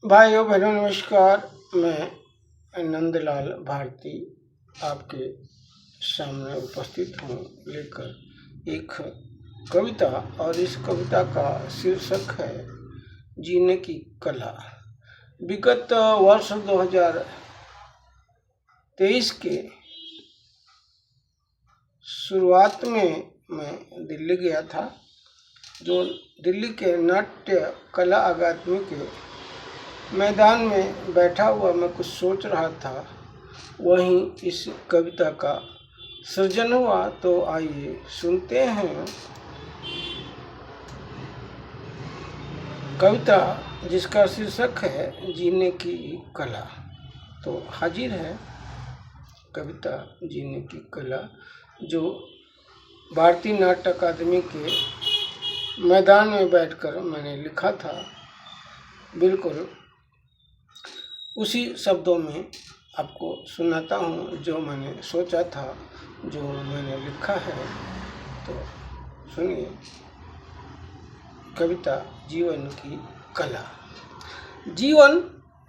भाइयों बहनों नमस्कार। मैं नंदलाल भारती आपके सामने उपस्थित हूँ लेकर एक कविता, और इस कविता का शीर्षक है जीने की कला। विगत वर्ष 2023 के शुरुआत में मैं दिल्ली गया था। जो दिल्ली के नाट्य कला अकादमी के मैदान में बैठा हुआ मैं कुछ सोच रहा था, वहीं इस कविता का सृजन हुआ। तो आइए सुनते हैं कविता जिसका शीर्षक है जीने की कला। तो हाजिर है कविता जीने की कला, जो भारतीय नाट्य अकादमी के मैदान में बैठकर मैंने लिखा था। बिल्कुल उसी शब्दों में आपको सुनाता हूँ जो मैंने सोचा था, जो मैंने लिखा है। तो सुनिए कविता जीवन की कला। जीवन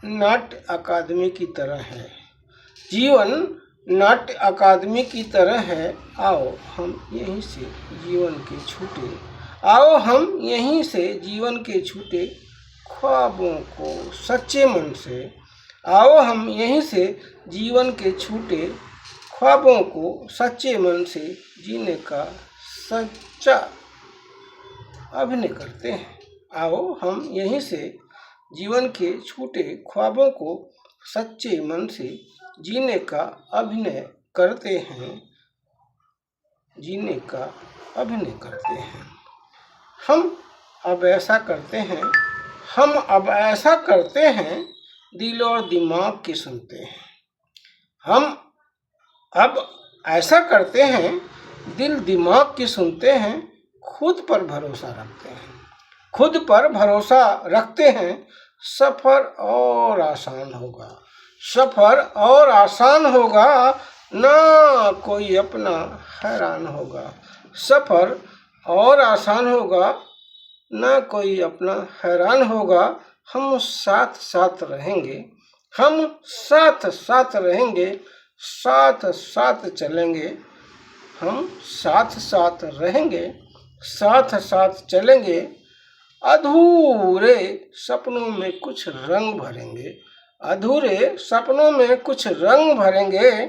नाट्य अकादमी की तरह है, जीवन नाट्य अकादमी की तरह है। आओ हम यहीं से जीवन के छूटे, आओ हम यहीं से जीवन के छूटे ख्वाबों को सच्चे मन से, आओ हम यहीं से जीवन के छूटे ख्वाबों को सच्चे मन से जीने का सच्चा अभिनय करते हैं। आओ हम यहीं से जीवन के छूटे ख्वाबों को सच्चे मन से जीने का अभिनय करते हैं, जीने का अभिनय करते हैं। हम अब ऐसा करते हैं, हम अब ऐसा करते हैं, दिल और दिमाग की सुनते हैं। हम अब ऐसा करते हैं, दिल दिमाग की सुनते हैं, खुद पर भरोसा रखते हैं, खुद पर भरोसा रखते हैं। सफ़र और आसान होगा, सफ़र और आसान होगा, ना कोई अपना हैरान होगा। सफ़र और आसान होगा, ना कोई अपना हैरान होगा। हम साथ साथ रहेंगे, हम साथ साथ रहेंगे, साथ साथ चलेंगे। हम साथ साथ रहेंगे, साथ साथ चलेंगे। अधूरे सपनों में कुछ रंग भरेंगे, अधूरे सपनों में कुछ रंग भरेंगे।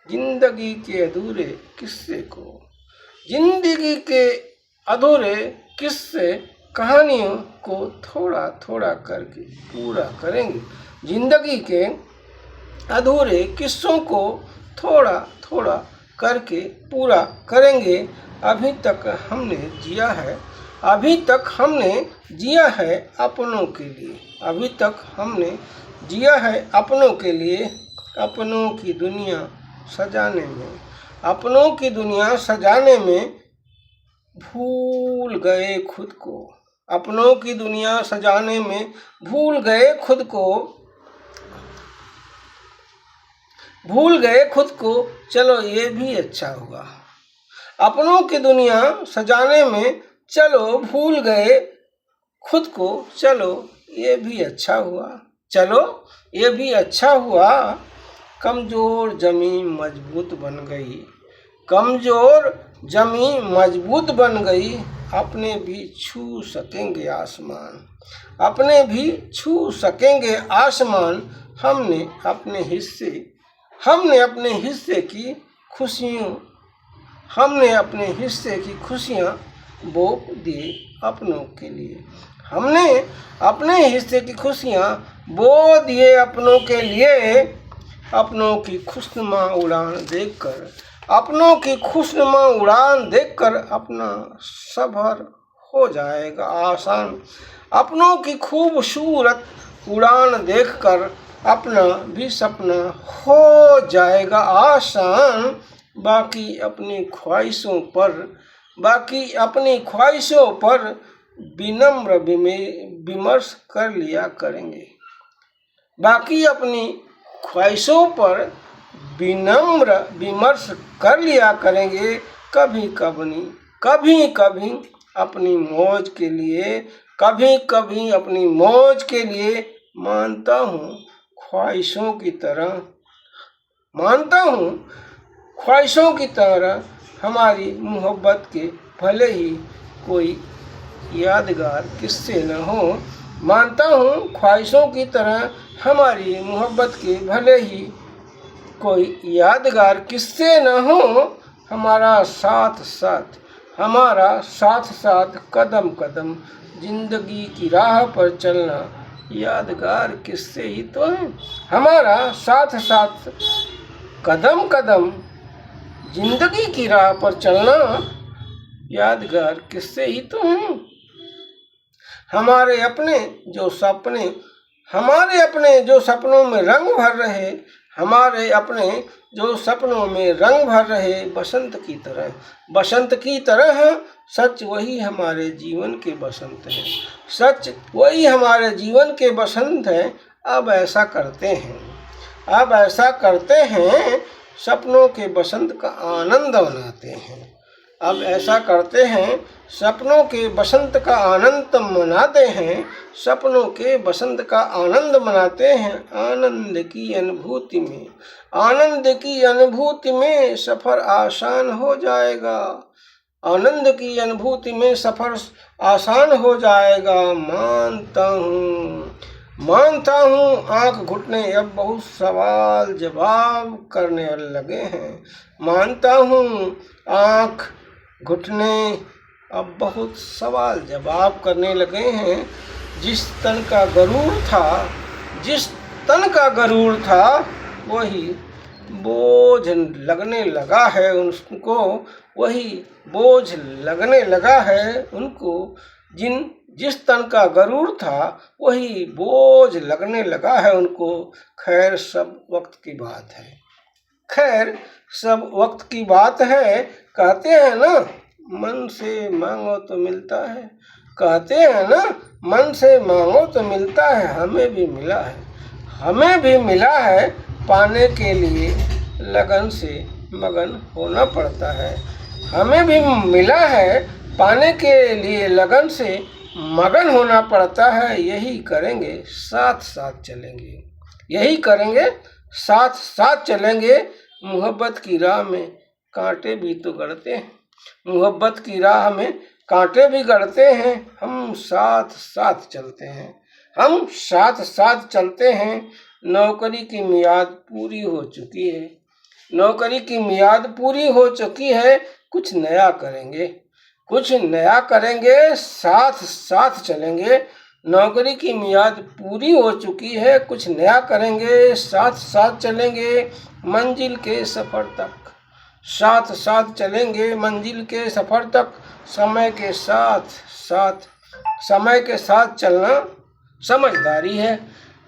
जिंदगी के अधूरे किस्से को, जिंदगी के अधूरे किस्से कहानियों को थोड़ा थोड़ा करके पूरा करेंगे। जिंदगी के अधूरे किस्सों को थोड़ा थोड़ा करके पूरा करेंगे। अभी तक हमने जिया है, अभी तक हमने जिया है अपनों के लिए, अभी तक हमने जिया है अपनों के लिए। अपनों की दुनिया सजाने में, अपनों की दुनिया सजाने में भूल गए खुद को, अपनों की दुनिया सजाने में भूल गए खुद को, भूल गए खुद को। चलो ये भी अच्छा हुआ, अपनों की दुनिया सजाने में चलो भूल गए खुद को। चलो ये भी अच्छा हुआ, चलो ये भी अच्छा हुआ। कमज़ोर ज़मीन मजबूत बन गई, कमज़ोर ज़मीन मजबूत बन गई। अपने भी छू सकेंगे आसमान, अपने भी छू सकेंगे आसमान। हमने अपने हिस्से, हमने अपने हिस्से की खुशियों, हमने अपने हिस्से की खुशियाँ बो दी अपनों के लिए। हमने अपने हिस्से की खुशियाँ बो दिए अपनों के लिए। अपनों की खुशनुमा उड़ान देखकर, अपनों की खुशनुमा उड़ान देखकर अपना सफ़र हो जाएगा आसान। अपनों की खूबसूरत उड़ान देखकर अपना भी सपना हो जाएगा आसान। बाकी अपनी ख्वाहिशों पर, बाकी अपनी ख्वाहिशों पर विनम्र विमर्श कर लिया करेंगे, बाकी अपनी ख्वाहिशों पर विनम्र विमर्श कर लिया करेंगे। कभी कभी, कभी कभी अपनी मौज के लिए, कभी कभी अपनी मौज के लिए मानता हूँ ख्वाहिशों की तरह, मानता हूँ ख्वाहिशों की तरह हमारी मोहब्बत के भले ही कोई यादगार किस्से न हो। मानता हूँ ख्वाहिशों की तरह हमारी मोहब्बत के भले ही कोई यादगार किस्से न हो। हमारा साथ साथ कदम कदम जिंदगी की राह पर चलना यादगार किस्से ही तो है। हमारा साथ साथ कदम कदम जिंदगी की राह पर चलना यादगार किस्से ही तो हैं। हमारे अपने जो सपनों में रंग भर रहे, हमारे अपने जो सपनों में रंग भर रहे बसंत की तरह सच वही हमारे जीवन के बसंत हैं, सच वही हमारे जीवन के बसंत हैं। अब ऐसा करते हैं सपनों के बसंत का आनंद मनाते हैं। अब ऐसा करते हैं सपनों के बसंत का आनंद मनाते हैं, सपनों के बसंत का आनंद मनाते हैं। आनंद की अनुभूति में सफर आसान हो जाएगा, आनंद की अनुभूति में सफर आसान हो जाएगा। मानता हूँ आंख घुटने अब बहुत सवाल जवाब करने लगे हैं। मानता हूँ आंख घुटने अब बहुत सवाल जवाब करने लगे हैं। जिस तन का गरूर था वही बोझ लगने लगा है उनको, वही बोझ लगने लगा है उनको। जिस तन का गरूर था वही बोझ लगने लगा है उनको। खैर सब वक्त की बात है, कहते हैं ना मन से मांगो तो मिलता है, कहते हैं ना मन से मांगो तो मिलता है। हमें भी मिला है पाने के लिए लगन से मगन होना पड़ता है। हमें भी मिला है पाने के लिए लगन से मगन होना पड़ता है। यही करेंगे साथ साथ चलेंगे। मोहब्बत की राह में कांटे भी तो गड़ते हैं, मोहब्बत की राह में कांटे भी गड़ते हैं। हम साथ साथ चलते हैं। नौकरी की मियाद पूरी हो चुकी है, कुछ नया करेंगे साथ चलेंगे। नौकरी की मियाद पूरी हो चुकी है, कुछ नया करेंगे साथ चलेंगे। मंजिल के सफर तक साथ चलेंगे, मंजिल के सफर तक। समय के साथ चलना समझदारी है,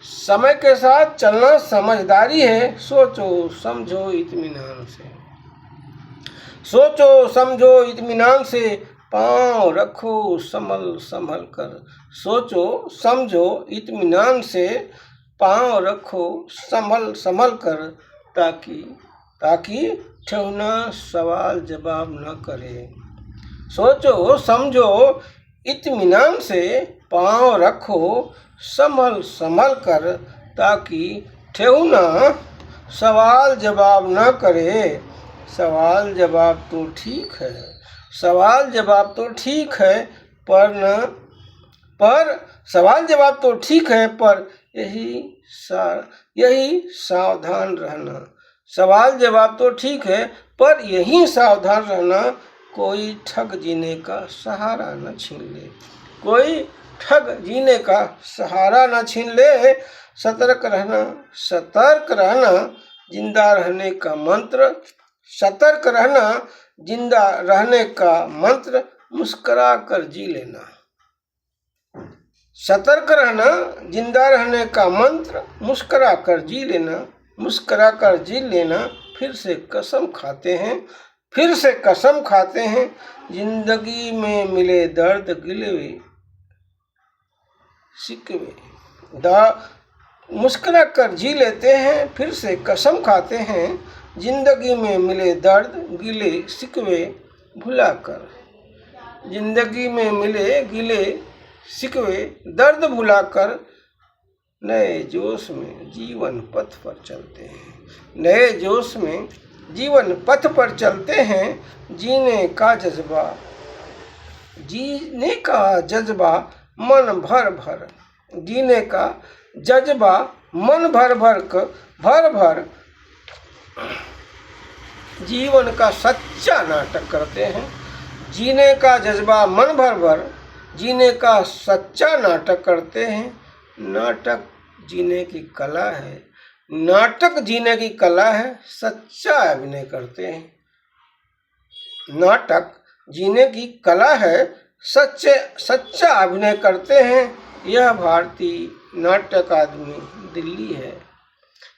समय के साथ चलना समझदारी है। सोचो समझो इत्मीनान से पाँव रखो संभल कर। सोचो समझो इत्मीनान से पाँव रखो संभल कर, ताकि ठेहुना सवाल जवाब न करे। सोचो समझो इत्मीनान से पाँव रखो संभल कर, ताकि ठेहुना सवाल जवाब न करे। सवाल जवाब तो ठीक है पर यही सावधान रहना। सवाल जवाब तो ठीक है पर यही सावधान रहना, कोई ठग जीने का सहारा न छीन ले। सतर्क रहना जिंदा रहने का मंत्र, मुस्कुरा कर जी लेना। सतर्क रहना जिंदा रहने का मंत्र, मुस्कुरा कर जी लेना। फिर से कसम खाते हैं जिंदगी में मिले दर्द गिले शिकवे। मुस्कुरा कर जी लेते हैं, फिर से कसम खाते हैं जिंदगी में मिले दर्द गिले शिकवे भुलाकर। जिंदगी में मिले गिले शिकवे दर्द भुलाकर नए जोश में जीवन पथ पर चलते हैं। नए जोश में जीवन पथ पर चलते हैं। जीने का जज्बा मन भर भर, जीने का जज्बा मन भर भर जीवन का सच्चा नाटक करते हैं। जीने का जज्बा मन भर जीने का सच्चा नाटक करते हैं। नाटक जीने की कला है, नाटक जीने की कला है, सच्चा अभिनय करते हैं। नाटक जीने की कला है, सच्चा अभिनय करते हैं। यह भारतीय नाट्य अकादमी दिल्ली है,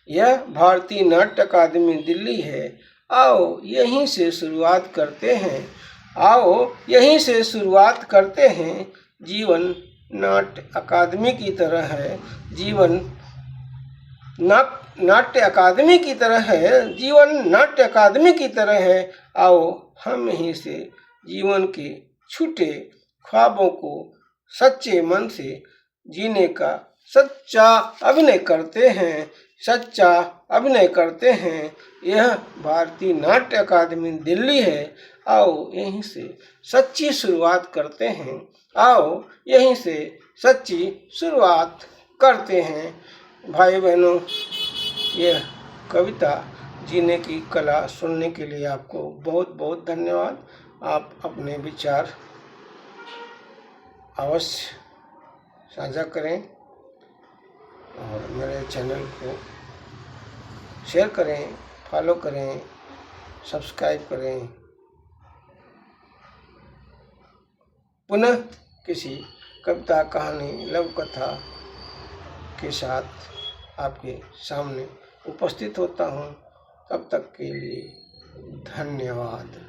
यह भारतीय नाट्य अकादमी दिल्ली है। आओ यहीं से शुरुआत करते हैं, आओ यहीं से शुरुआत करते हैं। जीवन नाट्य अकादमी की तरह है, जीवन नाट्य अकादमी की तरह है, जीवन नाट्य अकादमी की तरह है। आओ हम यहीं से जीवन के छूटे ख्वाबों को सच्चे मन से जीने का सच्चा अभिनय करते हैं, सच्चा अभिनय करते हैं। यह भारतीय नाट्य अकादमी दिल्ली है। आओ यहीं से सच्ची शुरुआत करते हैं, आओ यहीं से सच्ची शुरुआत करते हैं। भाई बहनों, यह कविता जीने की कला सुनने के लिए आपको बहुत बहुत धन्यवाद। आप अपने विचार अवश्य साझा करें और मेरे चैनल को शेयर करें, फॉलो करें, सब्सक्राइब करें। पुनः किसी कविता, कहानी, लघु कथा के साथ आपके सामने उपस्थित होता हूँ। तब तक के लिए धन्यवाद।